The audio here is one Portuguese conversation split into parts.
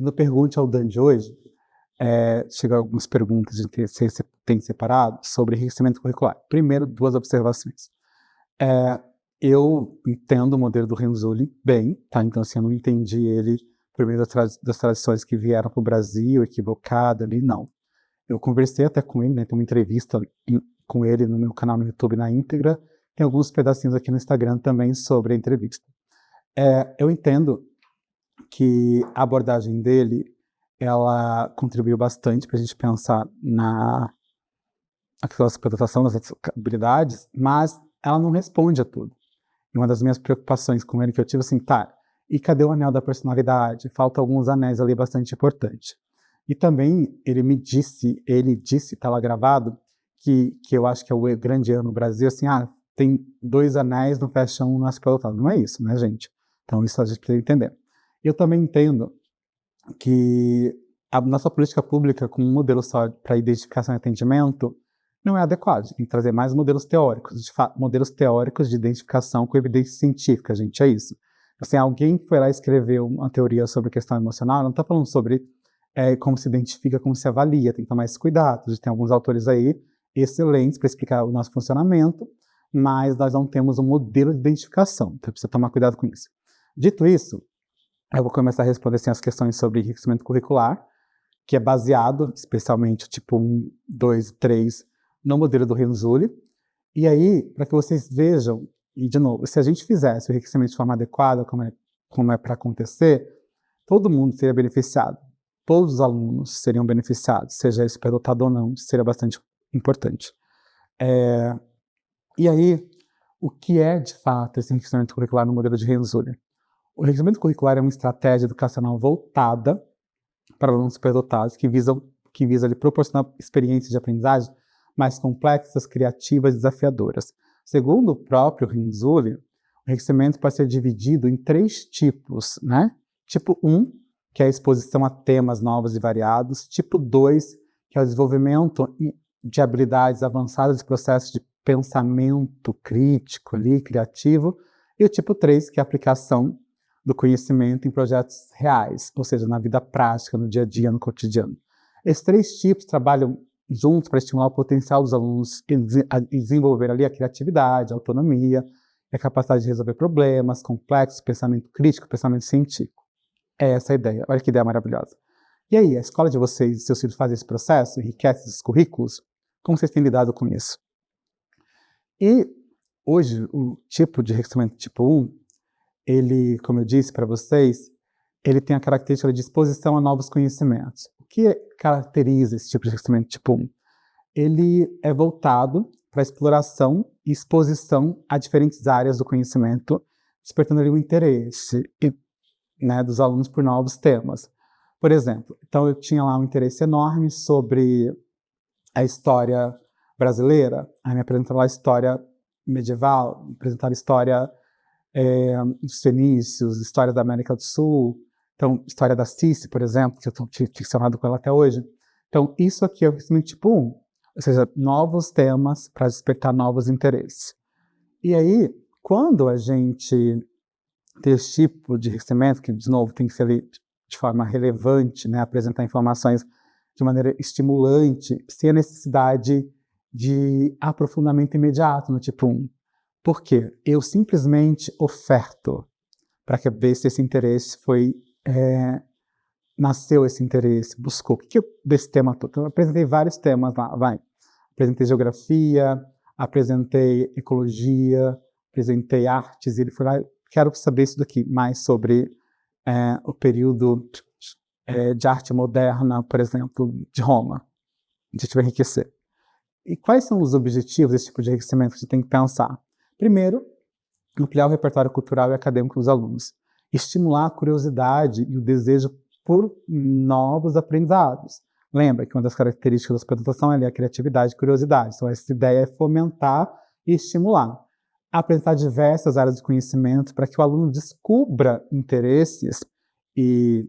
no Pergunte ao Dan de hoje, chegam algumas perguntas de que você tem separado sobre enriquecimento curricular. Primeiro, 2 observações. Eu entendo o modelo do Renzulli bem, tá? Então, assim, eu não entendi ele por meio das tradições que vieram para o Brasil, equivocada ali, não. Eu conversei até com ele, né? Tem uma entrevista com ele no meu canal no YouTube na íntegra, tem alguns pedacinhos aqui no Instagram também sobre a entrevista. Eu entendo que a abordagem dele, ela contribuiu bastante para a gente pensar na exploração das habilidades, mas ela não responde a tudo. E uma das minhas preocupações com ele que eu tive assim, e cadê o anel da personalidade? Faltam alguns anéis ali bastante importantes. E também ele disse, tá lá gravado, que eu acho que é o grande erro no Brasil, assim, tem 2 anéis, não fecha um, nasce pelo outro. Não é isso, né, gente? Então isso a gente precisa entender. Eu também entendo que a nossa política pública com um modelo só para identificação e atendimento não é adequado. Tem que trazer mais modelos teóricos, modelos teóricos de identificação com evidência científica, gente, é isso. Assim, alguém que foi lá e escreveu uma teoria sobre questão emocional, não está falando sobre como se identifica, como se avalia, tem que tomar esse cuidado. A gente tem alguns autores aí excelentes para explicar o nosso funcionamento, mas nós não temos um modelo de identificação, então precisa tomar cuidado com isso. Dito isso, eu vou começar a responder assim, as questões sobre enriquecimento curricular, que é baseado, especialmente, tipo 1, 2, 3, no modelo do Renzulli. E aí, para que vocês vejam, e de novo, se a gente fizesse o enriquecimento de forma adequada, como é para acontecer, todo mundo seria beneficiado. Todos os alunos seriam beneficiados, seja ele superdotado ou não, seria bastante importante. E aí, o que é, de fato, esse enriquecimento curricular no modelo de Renzulli? O enriquecimento curricular é uma estratégia educacional voltada para alunos superdotados que visa lhe proporcionar experiências de aprendizagem mais complexas, criativas e desafiadoras. Segundo o próprio Renzulli, o enriquecimento pode ser dividido em 3 tipos, né? Tipo 1, que é a exposição a temas novos e variados. Tipo 2, que é o desenvolvimento de habilidades avançadas de processos de pensamento crítico, criativo. E o tipo 3, que é a aplicação do conhecimento em projetos reais, ou seja, na vida prática, no dia a dia, no cotidiano. Esses 3 tipos trabalham juntos para estimular o potencial dos alunos a desenvolver ali a criatividade, a autonomia, a capacidade de resolver problemas complexos, pensamento crítico, pensamento científico. É essa a ideia. Olha que ideia maravilhosa. E aí, a escola de vocês, seus filhos fazem esse processo, enriquecem esses currículos? Como vocês têm lidado com isso? E hoje, o tipo de enriquecimento tipo 1, ele, como eu disse para vocês, ele tem a característica de exposição a novos conhecimentos. O que caracteriza esse tipo de enriquecimento tipo 1? Ele é voltado para a exploração e exposição a diferentes áreas do conhecimento, despertando ali o interesse dos alunos por novos temas. Por exemplo, então eu tinha lá um interesse enorme sobre a história brasileira, aí me apresentaram lá a história medieval, me apresentaram a história dos fenícios, história da América do Sul, então, história da Cici, por exemplo, que eu estou ficcionado com ela até hoje. Então, isso aqui é o enriquecimento tipo 1, ou seja, novos temas para despertar novos interesses. E aí, quando a gente tem esse tipo de enriquecimento, que, de novo, tem que ser de forma relevante, né, apresentar informações de maneira estimulante, sem a necessidade de aprofundamento imediato no tipo 1. Por quê? Eu simplesmente oferto para ver se esse interesse nasceu esse interesse, buscou. O que desse tema todo? Então, eu apresentei vários temas lá, apresentei geografia, apresentei ecologia, apresentei artes, e ele foi lá, quero saber isso daqui, mais sobre o período de arte moderna, por exemplo, de Roma. A gente vai enriquecer. E quais são os objetivos desse tipo de enriquecimento que você tem que pensar? Primeiro, ampliar o repertório cultural e acadêmico dos alunos. Estimular a curiosidade e o desejo por novos aprendizados. Lembra que uma das características da apresentação é a criatividade e curiosidade. Então, essa ideia é fomentar e estimular. Apresentar diversas áreas de conhecimento para que o aluno descubra interesses e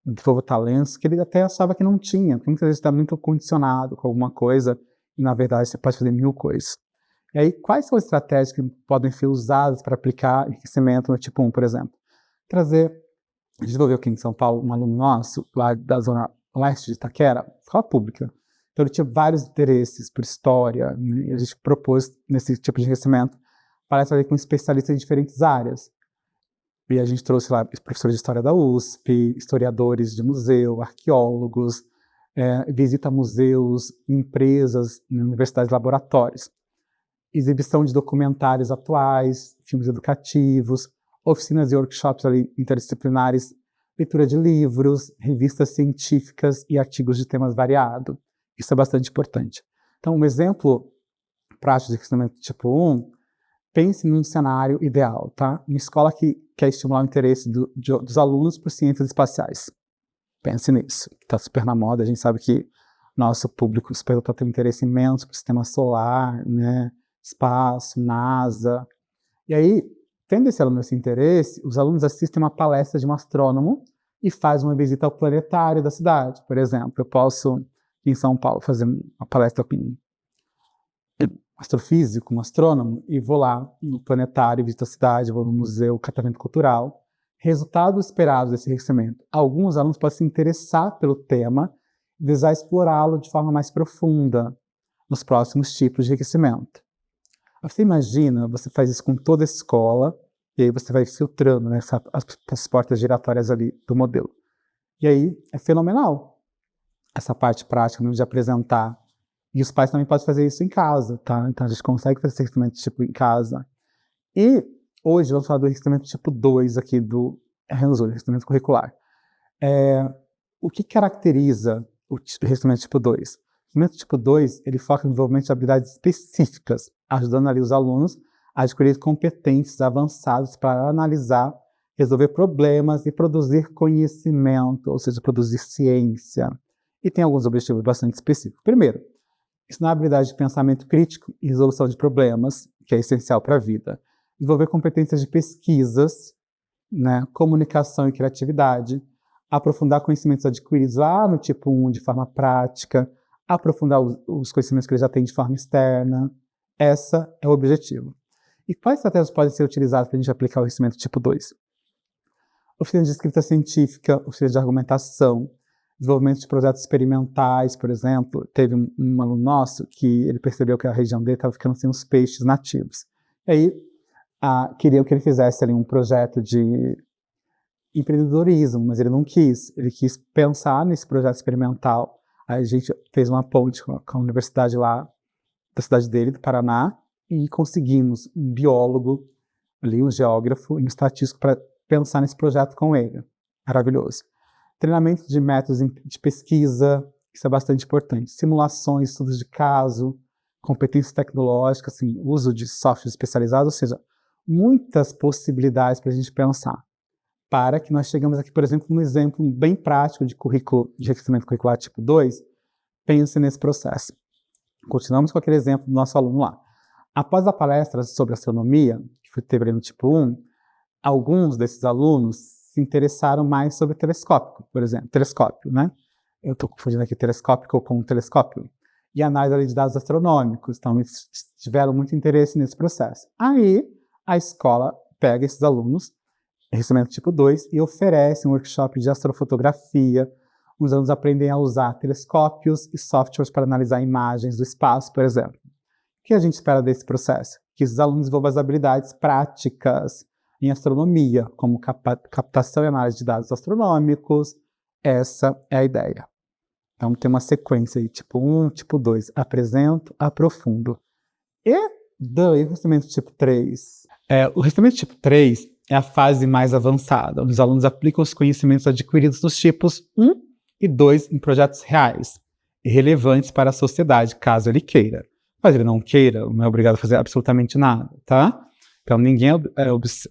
desenvolva talentos que ele até achava que não tinha, porque muitas vezes está muito condicionado com alguma coisa e, na verdade, você pode fazer 1000 coisas. E aí, quais são as estratégias que podem ser usadas para aplicar enriquecimento no tipo 1, por exemplo? Trazer A gente desenvolveu aqui em São Paulo um aluno nosso, lá da zona leste de Itaquera, escola pública. Então ele tinha vários interesses por história, né? E a gente propôs, nesse tipo de enriquecimento, palestra com especialistas em diferentes áreas. E a gente trouxe lá professores de história da USP, historiadores de museu, arqueólogos, visita a museus, empresas, universidades, laboratórios. Exibição de documentários atuais, filmes educativos, oficinas e workshops ali interdisciplinares, leitura de livros, revistas científicas e artigos de temas variados. Isso é bastante importante. Então, um exemplo prático de enriquecimento tipo 1, pense num cenário ideal, tá? Uma escola que quer estimular o interesse dos alunos por ciências espaciais. Pense nisso, está super na moda, a gente sabe que nosso público superior tem um interesse imenso por sistema solar, né? Espaço, NASA. E aí, tendo esse aluno esse interesse, os alunos assistem uma palestra de um astrônomo e fazem uma visita ao planetário da cidade. Por exemplo, eu posso, em São Paulo, fazer uma palestra com um astrofísico, um astrônomo, e vou lá no planetário, visito a cidade, vou no museu, catavento cultural. Resultado esperado desse enriquecimento. Alguns alunos podem se interessar pelo tema e desejar explorá-lo de forma mais profunda nos próximos tipos de enriquecimento. Você imagina, você faz isso com toda a escola, e aí você vai filtrando, né, as portas giratórias ali do modelo. E aí é fenomenal essa parte prática de apresentar. E os pais também podem fazer isso em casa, tá? Então a gente consegue fazer esse enriquecimento tipo em casa. E hoje vamos falar do enriquecimento tipo 2 aqui do Renzulli, enriquecimento curricular. O que caracteriza o enriquecimento tipo 2? O enriquecimento tipo 2, ele foca no desenvolvimento de habilidades específicas, ajudando ali os alunos a adquirir competências avançadas para analisar, resolver problemas e produzir conhecimento, ou seja, produzir ciência. E tem alguns objetivos bastante específicos. Primeiro, ensinar a habilidade de pensamento crítico e resolução de problemas, que é essencial para a vida. Desenvolver competências de pesquisas, né, comunicação e criatividade. Aprofundar conhecimentos adquiridos lá no tipo 1 de forma prática. Aprofundar os conhecimentos que ele já tem de forma externa. Esse é o objetivo. E quais estratégias podem ser utilizadas para a gente aplicar o enriquecimento tipo 2? Oficina de escrita científica, oficina de argumentação, desenvolvimento de projetos experimentais, por exemplo. Teve um aluno nosso que ele percebeu que a região dele estava ficando sem os peixes nativos. E aí, queriam que ele fizesse ali um projeto de empreendedorismo, mas ele não quis. Ele quis pensar nesse projeto experimental. Aí a gente fez uma ponte com a universidade lá, da cidade dele, do Paraná, e conseguimos um biólogo, ali, um geógrafo, um estatístico para pensar nesse projeto com ele. Maravilhoso. Treinamento de métodos de pesquisa, isso é bastante importante. Simulações, estudos de caso, competências tecnológicas, assim, uso de software especializado, ou seja, muitas possibilidades para a gente pensar. Para que nós chegamos aqui, por exemplo, num exemplo bem prático de currículo, de enriquecimento curricular tipo 2, pense nesse processo. Continuamos com aquele exemplo do nosso aluno lá. Após a palestra sobre astronomia, que teve ali no tipo 1, alguns desses alunos se interessaram mais sobre telescópio, por exemplo. Telescópio, né? Eu estou confundindo aqui telescópico com telescópio. E análise de dados astronômicos. Então, eles tiveram muito interesse nesse processo. Aí, a escola pega esses alunos, enriquecimento tipo 2, e oferece um workshop de astrofotografia. Os alunos aprendem a usar telescópios e softwares para analisar imagens do espaço, por exemplo. O que a gente espera desse processo? Que os alunos desenvolvam as habilidades práticas em astronomia, como captação e análise de dados astronômicos. Essa é a ideia. Então tem uma sequência aí, tipo 1, tipo 2, apresento, aprofundo. E do enriquecimento tipo 3. O enriquecimento tipo 3 é a fase mais avançada, onde os alunos aplicam os conhecimentos adquiridos dos tipos 1 e 2 em projetos reais e relevantes para a sociedade, caso ele queira. Mas ele não queira, não é obrigado a fazer absolutamente nada, tá? Então ninguém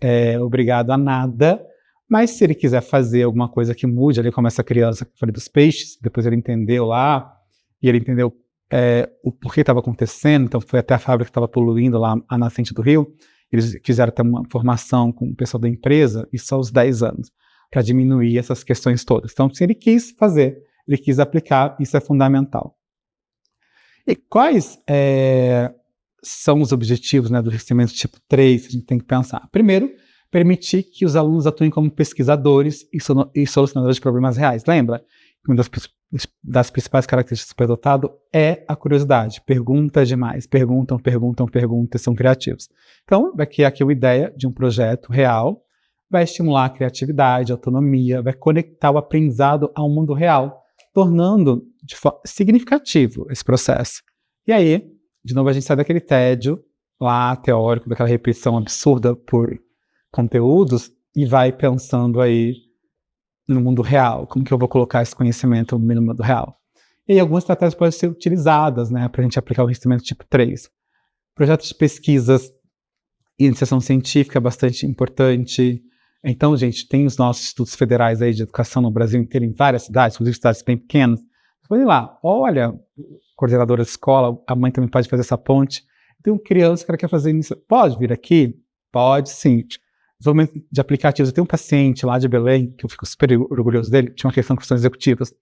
é obrigado a nada, mas se ele quiser fazer alguma coisa que mude, ali como essa criança que eu falei dos peixes, depois ele entendeu lá, e ele entendeu o porquê estava acontecendo, então foi até a fábrica que estava poluindo lá à nascente do rio, eles quiseram ter uma formação com o pessoal da empresa, e só aos 10 anos, para diminuir essas questões todas. Então se ele quis fazer, ele quis aplicar, isso é fundamental. E quais são os objetivos, né, do enriquecimento tipo 3 que a gente tem que pensar? Primeiro, permitir que os alunos atuem como pesquisadores e solucionadores de problemas reais. Lembra? Uma das principais características do superdotado é a curiosidade. Pergunta demais, perguntam, são criativos. Então, aqui é a ideia de um projeto real, vai estimular a criatividade, a autonomia, vai conectar o aprendizado ao mundo real, tornando significativo esse processo. E aí, de novo, a gente sai daquele tédio lá teórico, daquela repetição absurda por conteúdos, e vai pensando aí no mundo real, como que eu vou colocar esse conhecimento no mundo real. E aí algumas estratégias podem ser utilizadas, né, para a gente aplicar o enriquecimento tipo 3. Projetos de pesquisas e iniciação científica é bastante importante. Então, gente, tem os nossos institutos federais aí de educação no Brasil inteiro, em várias cidades, inclusive cidades bem pequenas. Pode ir lá, olha, coordenadora de escola, a mãe também pode fazer essa ponte. Tem uma criança que ela quer fazer isso. Pode vir aqui? Pode sim. Desenvolvimento de aplicativos. Eu tenho um paciente lá de Belém, que eu fico super orgulhoso dele, tinha uma questão com questões executivas.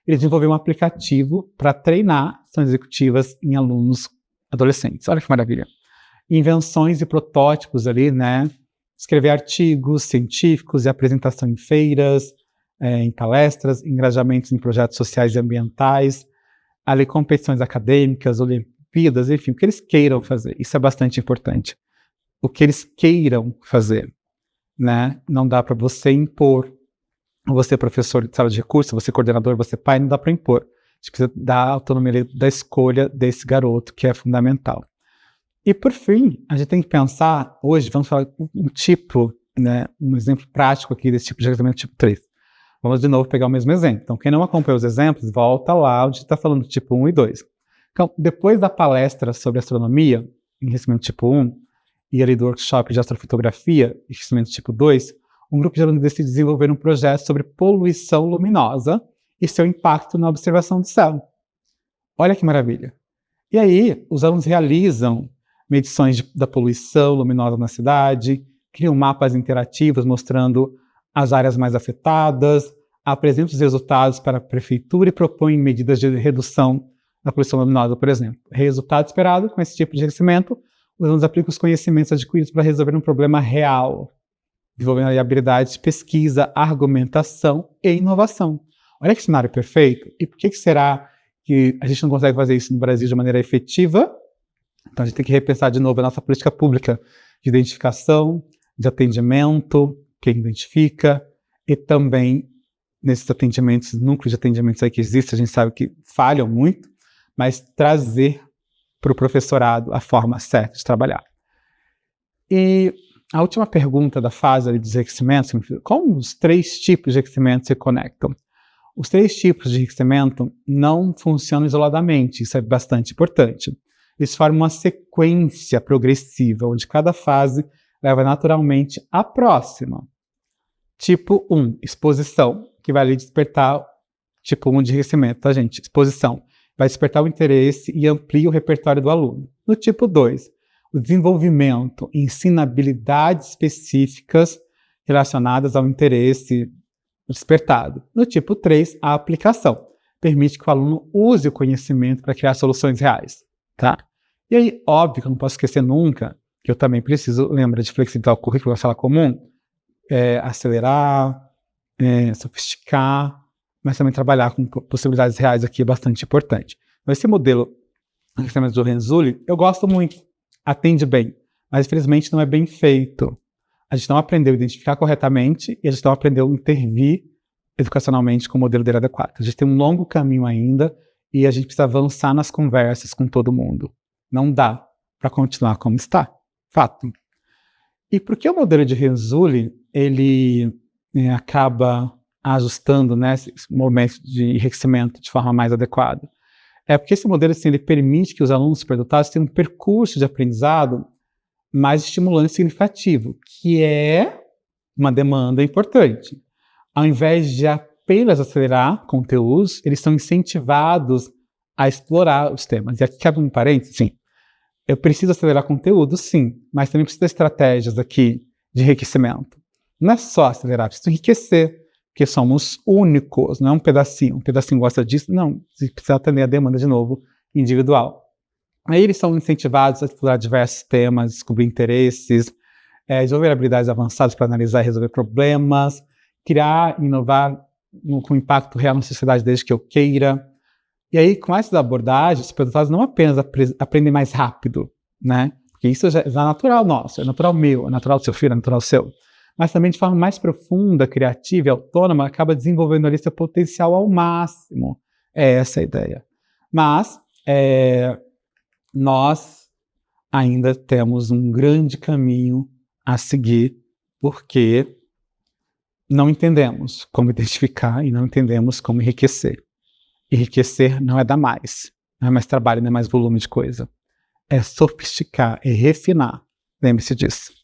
Ele desenvolveu um aplicativo para treinar questões executivas em alunos adolescentes. Olha que maravilha. Invenções e protótipos ali, né? Escrever artigos científicos e apresentação em feiras, em palestras, engajamentos em projetos sociais e ambientais, ali competições acadêmicas, Olimpíadas, enfim, o que eles queiram fazer. Isso é bastante importante. O que eles queiram fazer, né? Não dá para você impor. Você, professor de sala de recursos, você coordenador, você pai, não dá para impor. A gente precisa dar autonomia da escolha desse garoto, que é fundamental. E, por fim, a gente tem que pensar, hoje, vamos falar um tipo, né, um exemplo prático aqui desse tipo de enriquecimento tipo 3. Vamos, de novo, pegar o mesmo exemplo. Então, quem não acompanha os exemplos, volta lá onde está falando do tipo 1 e 2. Então, depois da palestra sobre astronomia, enriquecimento tipo 1, e ali do workshop de astrofotografia, enriquecimento tipo 2, um grupo de alunos decide desenvolver um projeto sobre poluição luminosa e seu impacto na observação do céu. Olha que maravilha! E aí, os alunos realizam medições da poluição luminosa na cidade, criam mapas interativos mostrando as áreas mais afetadas, apresentam os resultados para a prefeitura e propõem medidas de redução da poluição luminosa, por exemplo. Resultado esperado com esse tipo de enriquecimento, os alunos aplicam os conhecimentos adquiridos para resolver um problema real, desenvolvendo habilidades de pesquisa, argumentação e inovação. Olha que cenário perfeito! E por que será que a gente não consegue fazer isso no Brasil de maneira efetiva? Então a gente tem que repensar de novo a nossa política pública de identificação, de atendimento, quem identifica, e também nesses atendimentos, núcleos de atendimentos aí que existem, a gente sabe que falham muito, mas trazer para o professorado a forma certa de trabalhar. E a última pergunta da fase ali dos enriquecimentos, como os 3 tipos de enriquecimento se conectam? Os 3 tipos de enriquecimento não funcionam isoladamente, isso é bastante importante. Eles formam uma sequência progressiva, onde cada fase leva naturalmente à próxima. Tipo 1, exposição, que vai ali despertar tipo 1 de enriquecimento, tá, gente? Exposição. Vai despertar o interesse e amplia o repertório do aluno. No tipo 2, o desenvolvimento ensina habilidades específicas relacionadas ao interesse despertado. No tipo 3, a aplicação. Permite que o aluno use o conhecimento para criar soluções reais. Tá? E aí, óbvio que eu não posso esquecer nunca que eu também preciso, lembra, de flexibilizar o currículo na sala comum, acelerar, sofisticar, mas também trabalhar com possibilidades reais aqui é bastante importante. Então, esse modelo do Renzulli, eu gosto muito, atende bem, mas infelizmente não é bem feito. A gente não aprendeu a identificar corretamente e a gente não aprendeu a intervir educacionalmente com o modelo dele adequado. A gente tem um longo caminho ainda e a gente precisa avançar nas conversas com todo mundo. Não dá para continuar como está. Fato. E por que o modelo de Renzulli, ele acaba ajustando, né, esses momentos de enriquecimento de forma mais adequada? É porque esse modelo assim, ele permite que os alunos superdotados tenham um percurso de aprendizado mais estimulante e significativo, que é uma demanda importante. Ao invés de apenas acelerar conteúdos, eles são incentivados a explorar os temas. E aqui cabe um parênteses, sim. Eu preciso acelerar conteúdo, sim, mas também preciso de estratégias aqui de enriquecimento. Não é só acelerar, preciso enriquecer, porque somos únicos, não é um pedacinho gosta disso, não, precisa atender a demanda de novo individual. Aí eles são incentivados a explorar diversos temas, descobrir interesses, desenvolver habilidades avançadas para analisar e resolver problemas, criar, inovar com impacto real na sociedade desde que eu queira. E aí, com essas abordagens, os superdotados não apenas aprendem mais rápido, né? Porque isso já é natural nosso, é natural meu, é natural do seu filho, é natural seu. Mas também de forma mais profunda, criativa e autônoma, acaba desenvolvendo ali seu potencial ao máximo. É essa a ideia. Mas nós ainda temos um grande caminho a seguir, porque não entendemos como identificar e não entendemos como enriquecer. Enriquecer não é dar mais, não é mais trabalho, não é mais volume de coisa. É sofisticar, é refinar. Lembre-se disso.